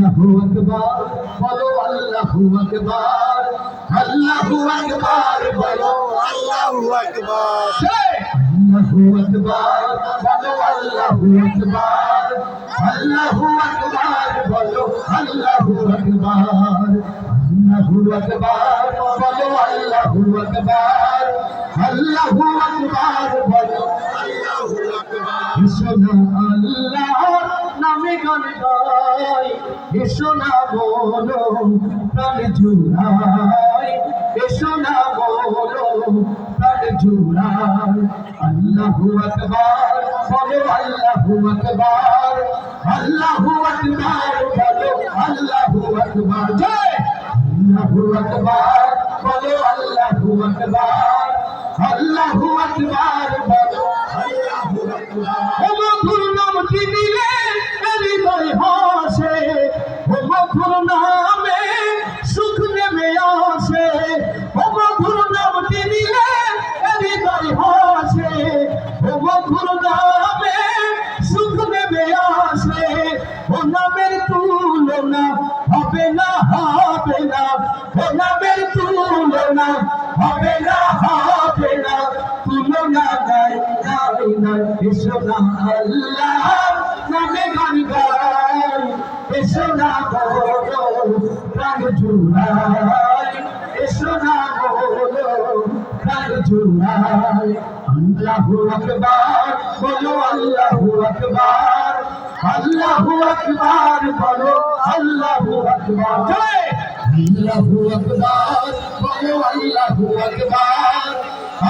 আল্লাহু আকবার বলো আল্লাহু আকবার আল্লাহু আকবার বলো আল্লাহু আকবার আল্লাহু আকবার বলো আল্লাহু আকবার আল্লাহু আকবার বলো আল্লাহু আকবার আল্লাহু আকবার বলো আল্লাহু আকবার আল্লাহু আকবার বলো আল্লাহু আকবার এসোনা আল্লাহর নামে গান গাই এসোনা বলো প্রাণ জুড়াই এসোনা বলো প্রাণ জুড়াই আল্লাহু আকবার বলো আল্লাহু আকবার আল্লাহু আকবার বলো আল্লাহু আকবার জয় আল্লাহু আকবার বলো আল্লাহু আকবার আল্লাহু আকবার বলো আল্লাহু আকবার ও মধুর নামটি নিলে হৃদয় হাসে ও মধুর নামে সুখ নেমে আসে ও মধুর নামটি নিলে হৃদয় হাসে ও মধুর নামে সুখ নেমে আসে ও নামের তুলনা হবে না হবে না ও নামের তুলনা হবে না হবে না তুলনা নাই নাই নাই এসো না আল্লাহ নামে গান গাই এসো না বলো প্রাণ জুড়াই এসো না বলো প্রাণ জুড়াই আল্লাহু আকবার বলো আল্লাহু আকবার আল্লাহু আকবার বলো আল্লাহু আকবার জয় আল্লাহু আকবার বলো আল্লাহু আকবার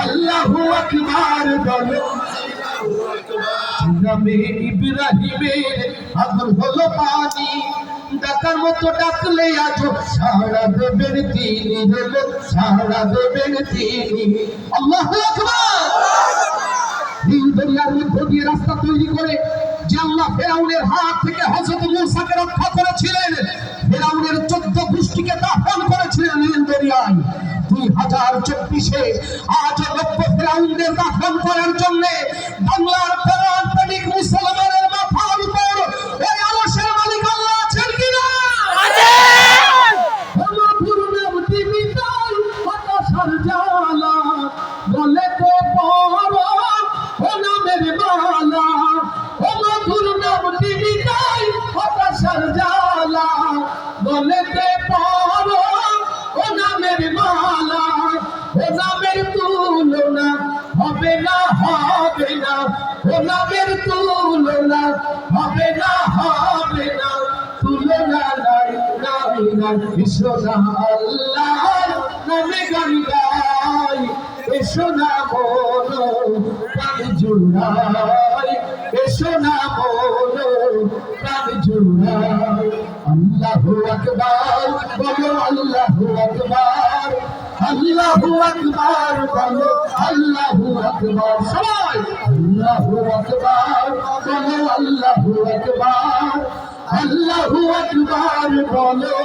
আল্লাহু আকবার বলো আল্লাহু আকবার নামে ইব্রাহিমের আগুন হলো পানি ডাকার মতো ডাকলে আজ সারা দেবেন তিনি হলো সারা দেবেন তিনি আল্লাহু আকবার নীল দরিয়ার মধ্য দিয়ে রাস্তা তৈরি করে যে আল্লাহ ফেরাউনের হাত থেকে হযরত মূসাকে রক্ষা করেছিলেন ফেরাউনের 14 গোষ্ঠীকে দাফন করেছিলেন নীল দরিয়ায় 2024 আজ লক্ষ ফেরাউনদের দাফন করার জন্য বাংলার প্রান্তিক মুসলমানের মাথার উপর এই আলসের মালিক আল্লাহ আছেন কিনা মধুর নামটি মিটাই হতাশার জ্বালা বলেতে পড়ো ও নামের মালা ও মধুর নামটি মিটাই হতাশার জ্বালা বলেতে পড়ো ও নামের মালা ও নামের তুলনা হবে না হবে না ও নামের তুলনা হবে না হবে না তুলনা নাই নাই নাই এসো না আল্লাহর নামে গান গাই এসো না বলো প্রাণ জুড়াই এসো না বলো প্রাণ জুড়াই আল্লাহু আকবার বলো আল্লাহু আকবার আল্লাহু আকবার বলো আল্লাহু আকবার সবাই আল্লাহু আকবার বলো আল্লাহু আকবার আল্লাহু আকবার বলো